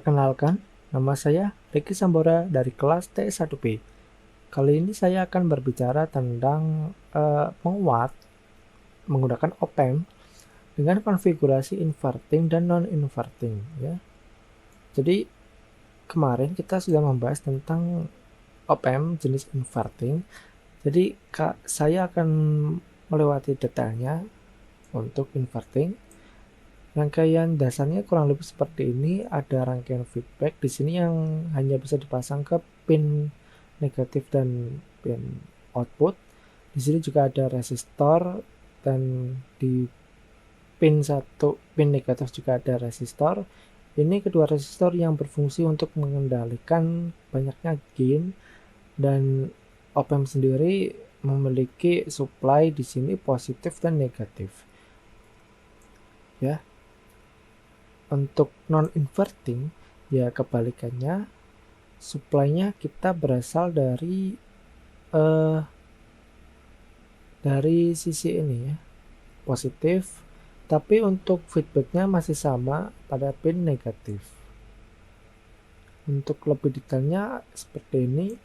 Perkenalkan, nama saya Ricky Sambora dari kelas T1B. Kali ini saya akan berbicara tentang menguat menggunakan op-amp dengan konfigurasi inverting dan non-inverting. Ya. Jadi kemarin kita sudah membahas tentang op-amp jenis inverting. Jadi saya akan melewati detailnya untuk inverting. Rangkaian dasarnya kurang lebih seperti ini. Ada rangkaian feedback di sini yang hanya bisa dipasang ke pin negatif dan pin output. Di sini juga ada resistor dan di pin negatif juga ada resistor. Ini kedua resistor yang berfungsi untuk mengendalikan banyaknya gain, dan op-amp sendiri memiliki supply di sini positif dan negatif. Ya. Untuk non-inverting, ya kebalikannya, supply-nya kita berasal dari sisi ini ya, positif, tapi untuk feedback-nya masih sama pada pin negatif. Untuk lebih detailnya seperti ini,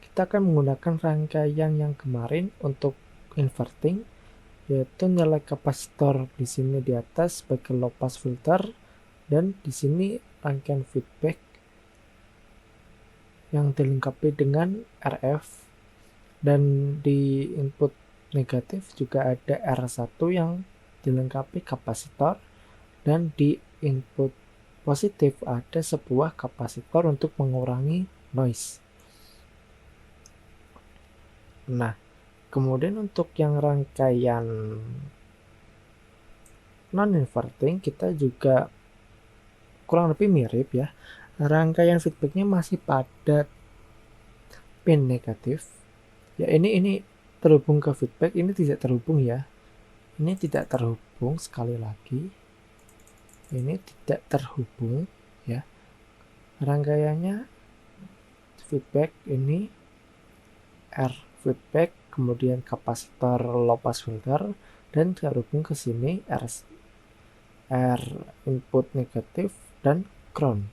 kita akan menggunakan rangkaian yang kemarin untuk inverting, yaitu nilai kapasitor di sini di atas sebagai low pass filter. Dan di sini rangkaian feedback yang dilengkapi dengan RF, dan di input negatif juga ada R1 yang dilengkapi kapasitor, dan di input positif ada sebuah kapasitor untuk mengurangi noise. Nah, kemudian untuk yang rangkaian non-inverting kita juga kurang lebih mirip ya. Rangkaian feedbacknya masih pada pin negatif. Ya ini terhubung ke feedback, ini tidak terhubung ya. Ini tidak terhubung, sekali lagi. Ini tidak terhubung ya. Rangkaiannya feedback ini R feedback, kemudian kapasitor low pass filter, dan terhubung ke sini R input negatif dan ground.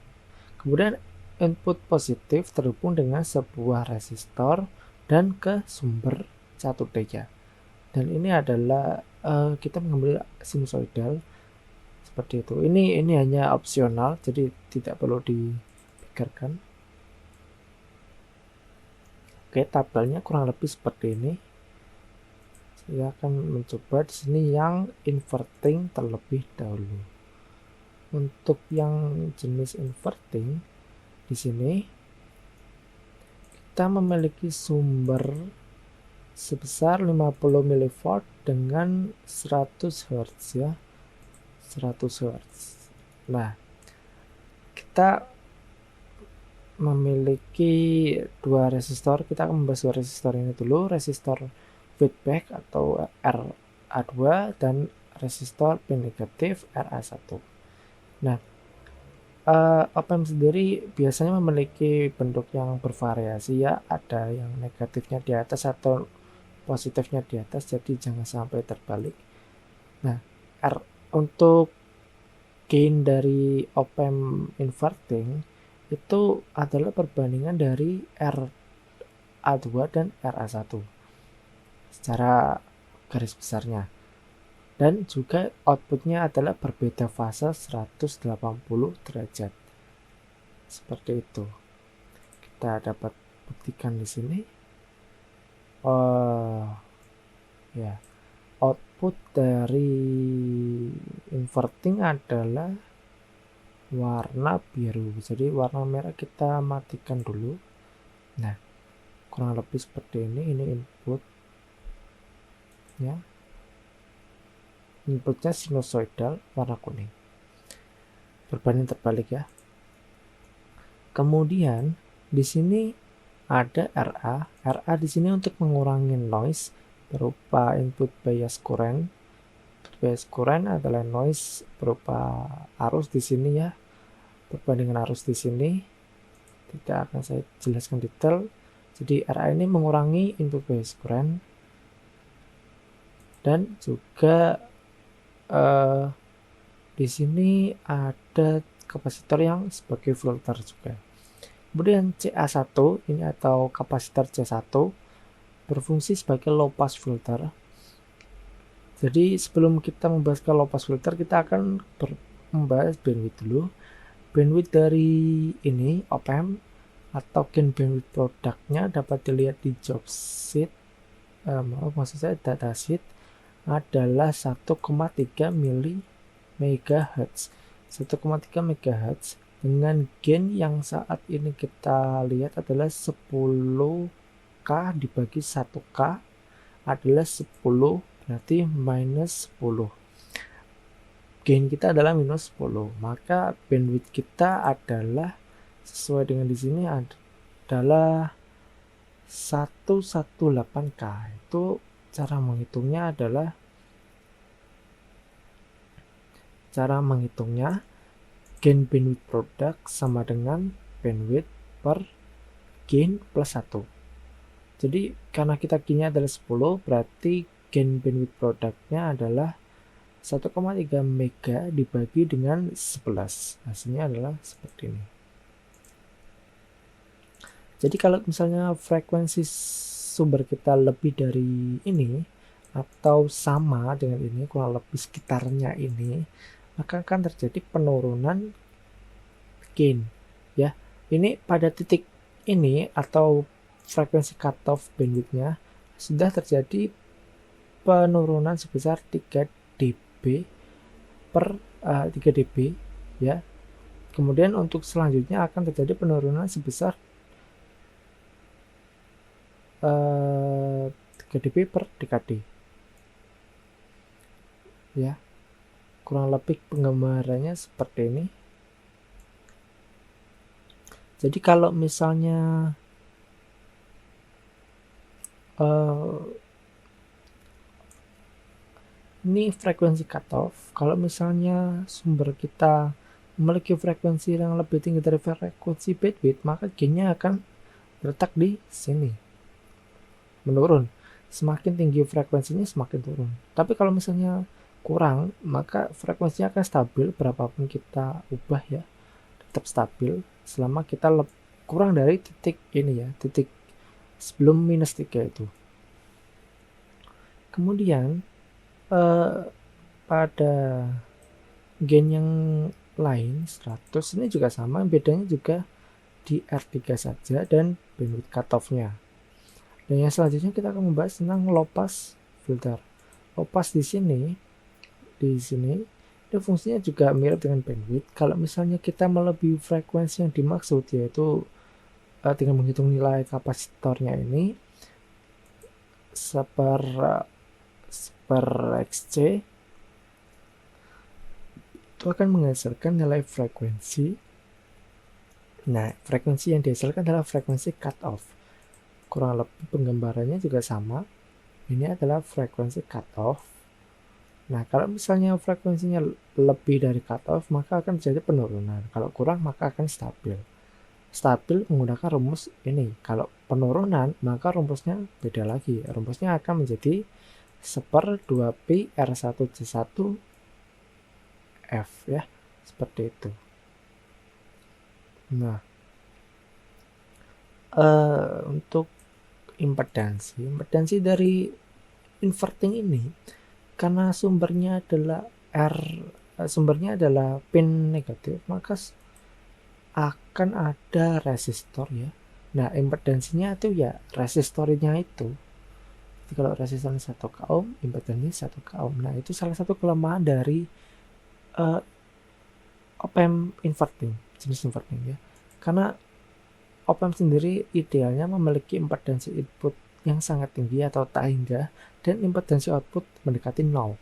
Kemudian input positif terhubung dengan sebuah resistor dan ke sumber 1D-nya. Dan ini adalah kita mengambil sinusoidal seperti itu. Ini hanya opsional, jadi tidak perlu dipikirkan. Oke, tabelnya kurang lebih seperti ini. Saya akan mencoba di sini yang inverting terlebih dahulu. Untuk yang jenis inverting di sini kita memiliki sumber sebesar 50 mV dengan 100 Hz ya. 100 Hz. Nah, kita memiliki dua resistor. Kita akan membahas dua resistor ini dulu. Resistor feedback atau RA2 dan resistor pin negatif RA1. Nah, op-amp sendiri biasanya memiliki bentuk yang bervariasi ya. Ada yang negatifnya di atas atau positifnya di atas, jadi jangan sampai terbalik. Nah, untuk gain dari op-amp inverting itu adalah perbandingan dari RA2 dan RA1 secara garis besarnya. Dan juga outputnya adalah berbeda fase 180 derajat. Seperti itu. Kita dapat buktikan di sini. Ya, output dari inverting adalah warna biru. Jadi warna merah kita matikan dulu. Nah, kurang lebih seperti ini. Ini input. Ya. Inputnya sinusoidal warna kuning. Berbanding terbalik ya. Kemudian di sini ada RA. RA di sini untuk mengurangi noise berupa input bias current. Bias current adalah noise berupa arus di sini ya. Perbandingan arus di sini tidak akan saya jelaskan detail. Jadi RA ini mengurangi input bias current, dan juga di sini ada kapasitor yang sebagai filter juga. Kemudian CA1 ini atau kapasitor C1 berfungsi sebagai low pass filter. Jadi sebelum kita membahas ke low pass filter, kita akan membahas bandwidth dulu. Bandwidth dari ini op-amp atau gain bandwidth produknya dapat dilihat di job sheet, maksud saya datasheet, adalah 1,3 MHz. 1,3 MHz dengan gain yang saat ini kita lihat adalah 10K dibagi 1K adalah 10, berarti minus 10. Gain kita adalah minus 10, maka bandwidth kita adalah sesuai dengan di sini adalah 118K. Itu cara menghitungnya gain bandwidth produk sama dengan bandwidth per gain plus 1. Jadi karena kita gainnya adalah 10, berarti gain bandwidth produknya adalah 1,3 mega dibagi dengan 11. Hasilnya adalah seperti ini. Jadi kalau misalnya frekuensi sumber kita lebih dari ini atau sama dengan ini, kurang lebih sekitarnya ini, maka akan terjadi penurunan gain ya. Ini pada titik ini atau frekuensi cutoff bandwidthnya sudah terjadi penurunan sebesar 3 dB per 3 dB ya. Kemudian untuk selanjutnya akan terjadi penurunan sebesar 3 dB per dekade ya. Kurang lebih penggambarannya seperti ini. Jadi kalau misalnya ini frekuensi cutoff, kalau misalnya sumber kita memiliki frekuensi yang lebih tinggi dari frekuensi bandwidth, maka gainnya akan terletak di sini, menurun. Semakin tinggi frekuensinya semakin turun. Tapi kalau misalnya kurang, maka frekuensinya akan stabil, berapapun kita ubah ya, tetap stabil selama kita kurang dari titik ini ya, titik sebelum minus 3 itu. Kemudian pada gain yang lain 100 ini juga sama, bedanya juga di R3 saja dan bandwidth cutoff-nya. Dan yang selanjutnya kita akan membahas tentang low pass filter. Low pass di sini itu fungsinya juga mirip dengan bandwidth. Kalau misalnya kita melebihi frekuensi yang dimaksud, yaitu dengan menghitung nilai kapasitornya ini seper XC, itu akan menghasilkan nilai frekuensi. Nah, frekuensi yang dihasilkan adalah frekuensi cutoff. Kurang lebih penggambarannya juga sama. Ini adalah frekuensi cutoff. Nah, kalau misalnya frekuensinya lebih dari cutoff, maka akan terjadi penurunan. Kalau kurang, maka akan stabil. Stabil menggunakan rumus ini. Kalau penurunan, maka rumusnya beda lagi. Rumusnya akan menjadi 1/2pi R1C1 F ya, seperti itu. Nah, untuk impedansi dari inverting ini, karena sumbernya adalah pin negatif, maka akan ada resistor ya. Nah, impedansinya itu ya resistornya itu. Jadi kalau resistornya 1 ohm, impedansinya 1 ohm. Nah, itu salah satu kelemahan dari op-amp inverting, jenis inverting ya. Karena op-amp sendiri idealnya memiliki impedansi input yang sangat tinggi atau tak hingga, dan impedansi output mendekati 0.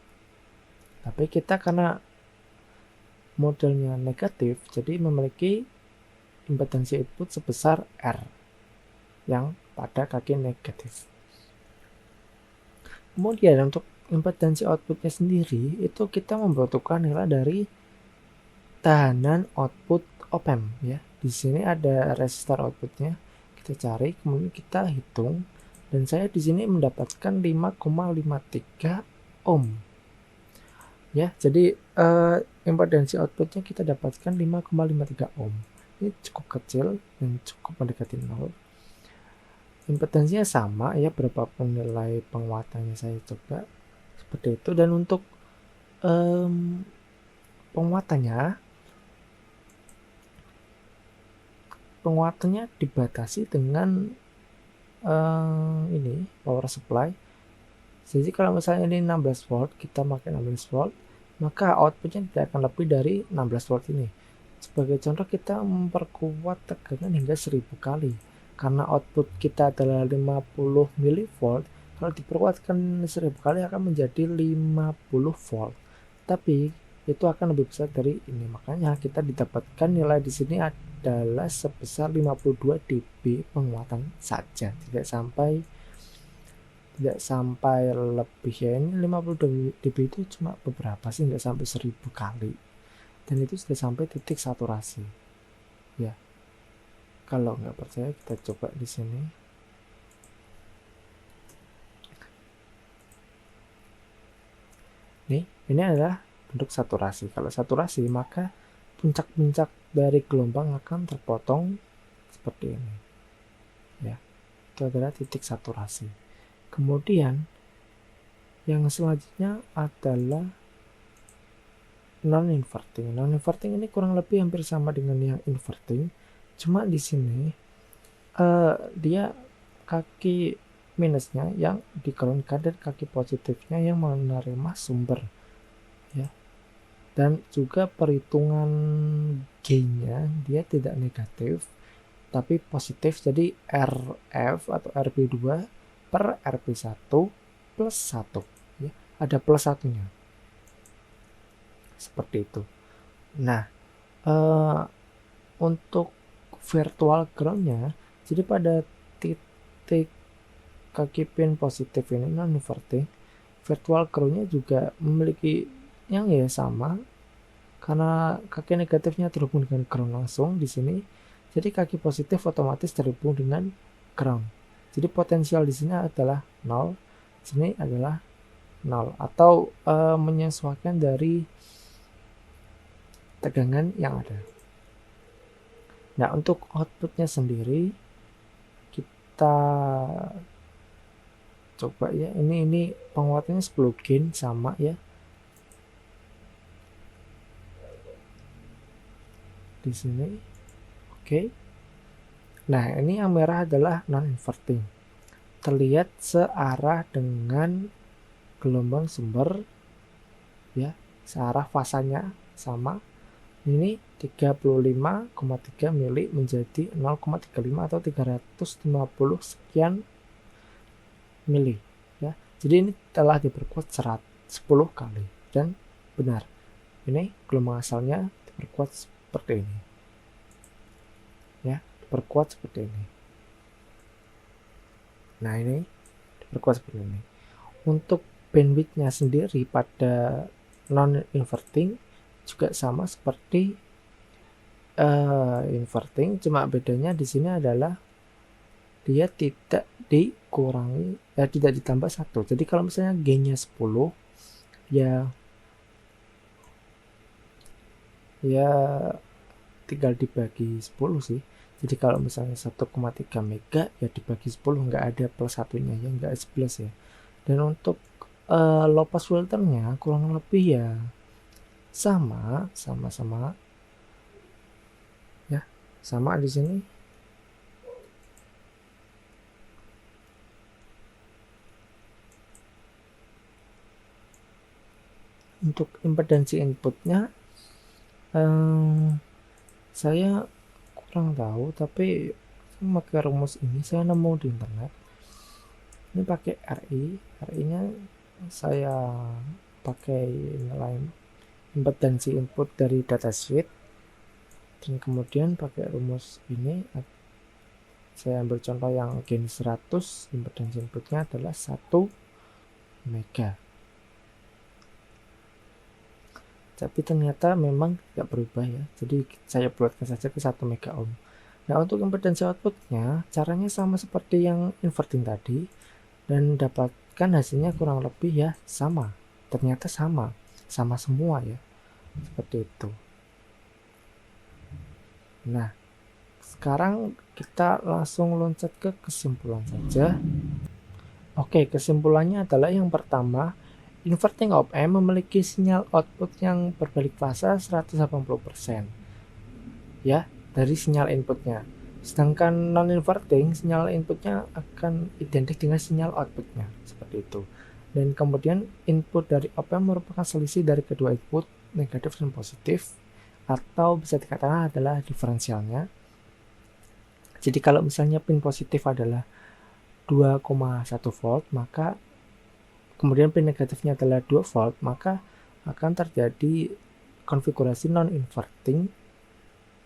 Tapi kita karena modelnya negatif, jadi memiliki impedansi input sebesar R yang pada kaki negatif. Kemudian untuk impedansi outputnya sendiri, itu kita membutuhkan nilai dari tahanan output op-amp ya. Di sini ada resistor outputnya, kita cari, kemudian kita hitung. Dan saya di sini mendapatkan 5,53 ohm. ya. Jadi impedansi outputnya kita dapatkan 5,53 ohm. Ini cukup kecil dan cukup mendekati 0. Impedansinya sama ya, berapapun nilai penguatannya saya coba seperti itu. Dan untuk penguatannya dibatasi dengan ini power supply. Jadi kalau misalnya ini 16 volt, kita pakai 16 volt, maka outputnya tidak akan lebih dari 16 volt ini. Sebagai contoh, kita memperkuat tegangan hingga 1000 kali. Karena output kita adalah 50 mV, kalau diperkuatkan 1000 kali akan menjadi 50 volt. Tapi itu akan lebih besar dari ini. Makanya kita didapatkan nilai di sini adalah sebesar 52 dB penguatan saja, tidak sampai lebih ya. Ini 50 dB itu cuma beberapa sih, nggak sampai 1000 kali, dan itu sudah sampai titik saturasi ya. Kalau nggak percaya kita coba di sini. Ini adalah bentuk saturasi. Kalau saturasi, maka puncak-puncak dari gelombang akan terpotong seperti ini ya. Itu adalah titik saturasi. Kemudian yang selanjutnya adalah non-inverting. Non-inverting ini kurang lebih hampir sama dengan yang inverting, cuma di sini dia kaki minusnya yang di-groundkan dan kaki positifnya yang menerima sumber ya. Dan juga perhitungan gainnya dia tidak negatif tapi positif, jadi RF atau RB2 per RB1 plus 1 ya, ada plus satunya seperti itu. Nah, untuk virtual groundnya, jadi pada titik kaki pin positif ini non inverting, virtual groundnya juga memiliki yang ya sama, karena kaki negatifnya terhubung dengan ground langsung di sini. Jadi kaki positif otomatis terhubung dengan ground. Jadi potensial di sini adalah 0, sini adalah 0, atau menyesuaikan dari tegangan yang ada. Nah, untuk outputnya sendiri kita coba ya. Ini penguatannya 10 gain sama ya. Di sini. Oke. Nah, ini yang merah adalah non-inverting. Terlihat searah dengan gelombang sumber ya, searah fasanya sama. Ini 35,3 mili menjadi 0,35 atau 350 sekian mili ya. Jadi ini telah diperkuat 10 kali dan benar. Ini gelombang asalnya diperkuat seperti ini ya, diperkuat seperti ini. Nah, ini diperkuat seperti ini. Untuk bandwidthnya sendiri pada non-inverting juga sama seperti inverting, cuma bedanya di sini adalah dia tidak dikurangi, tidak ditambah 1. Jadi kalau misalnya gainnya 10 ya tinggal dibagi 10 sih. Jadi kalau misalnya 1,3 mega ya dibagi 10, nggak ada plus satunya ya, nggak 11 ya. Dan untuk low pass filternya kurang lebih ya sama ya, sama di sini. Untuk impedansi inputnya saya kurang tahu, tapi pakai rumus ini saya nemu di internet. Ini pakai RI nya saya pakai nilai impedansi input dari datasheet, dan kemudian pakai rumus ini. Saya ambil contoh yang gain 100, impedansi inputnya adalah 1 mega. Tapi ternyata memang tidak berubah ya, jadi saya buatkan saja ke 1 mega ohm. Nah, untuk impedansi outputnya caranya sama seperti yang inverting tadi, dan dapatkan hasilnya kurang lebih ya sama. Ternyata sama. sama semua ya, seperti itu. Nah, sekarang kita langsung loncat ke kesimpulan saja. Oke, kesimpulannya adalah yang pertama, inverting op-amp memiliki sinyal output yang berbalik fasa 180% ya dari sinyal inputnya. Sedangkan non-inverting, sinyal inputnya akan identik dengan sinyal outputnya, seperti itu. Dan kemudian input dari op-amp merupakan selisih dari kedua input, negatif dan positif, atau bisa dikatakan adalah diferensialnya. Jadi kalau misalnya pin positif adalah 2,1 volt, maka kemudian pin negatifnya adalah 2 volt, maka akan terjadi konfigurasi non-inverting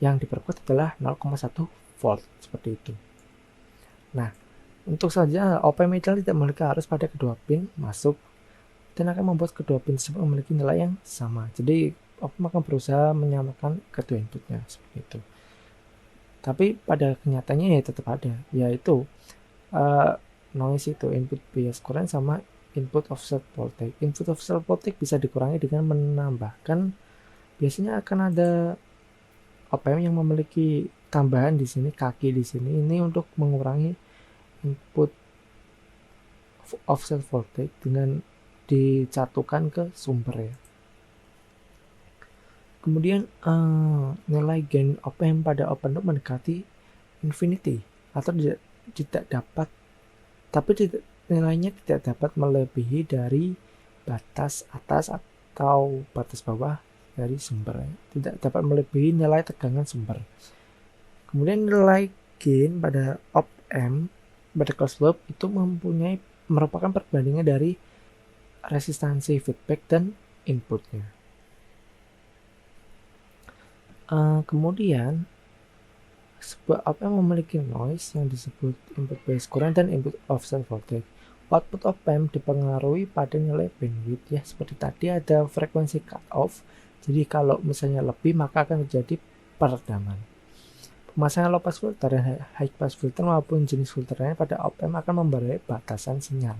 yang diperkuat adalah 0,1 volt, seperti itu. Nah, untuk saja op-amp ideal tidak memiliki arus pada kedua pin masuk dan akan membuat kedua pin tersebut memiliki nilai yang sama. Jadi op-amp akan berusaha menyamakan kedua inputnya, seperti itu. Tapi pada kenyataannya ya tetap ada, yaitu noise itu, input bias current sama input offset voltage. Input offset voltage bisa dikurangi dengan menambahkan, biasanya akan ada op-amp yang memiliki tambahan di sini, kaki di sini, ini untuk mengurangi input offset voltage dengan dicatukan ke sumber ya. Kemudian nilai gain op-amp pada open loop mendekati infinity atau tidak dapat, tapi nilainya tidak dapat melebihi dari batas atas atau batas bawah dari sumber, tidak dapat melebihi nilai tegangan sumber. Kemudian nilai gain pada op-amp pada closed loop itu merupakan perbandingan dari resistansi feedback dan inputnya. Kemudian sebuah op-amp memiliki noise yang disebut input bias current dan input offset voltage. Output op-amp dipengaruhi pada nilai bandwidth ya, seperti tadi ada frekuensi cut off. Jadi kalau misalnya lebih maka akan terjadi peredaman. Pemasangan low pass filter dan high pass filter maupun jenis filternya pada op-amp akan memberi batasan sinyal.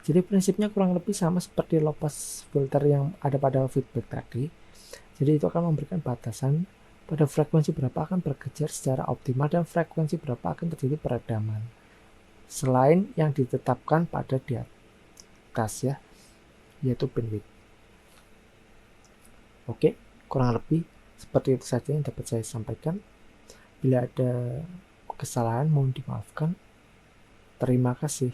Jadi prinsipnya kurang lebih sama seperti low pass filter yang ada pada feedback tadi. Jadi itu akan memberikan batasan pada frekuensi berapa akan bekerja secara optimal dan frekuensi berapa akan terjadi peredaman. Selain yang ditetapkan pada di atas ya, yaitu bandwidth. Oke, kurang lebih seperti itu saja yang dapat saya sampaikan. Bila ada kesalahan mohon dimaafkan. Terima kasih.